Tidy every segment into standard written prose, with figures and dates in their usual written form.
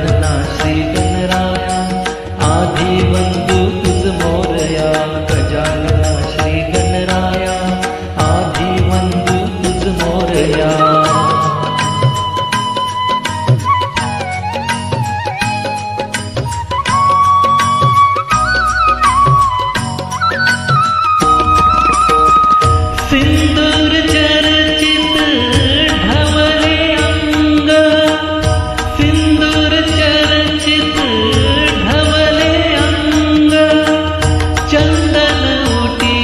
गजानना श्री गणराया आधी वंदू तुझ मोरया गजानना श्री गणराया आधी वंदू तुझ मोरया सिंदूर चर्चित ढवले अंग सिंदूर चर्चित ढवले अंग चंदन उटी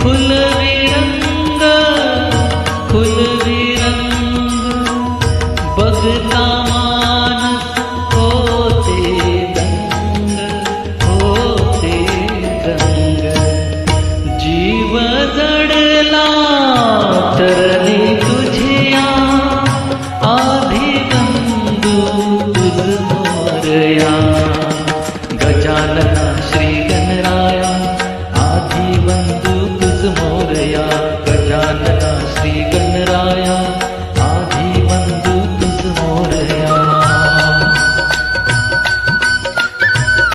खुलवी रंग बघता मानस होते दंग जीव जडला तरली तुझिया आधी बंधू तुझ मोरया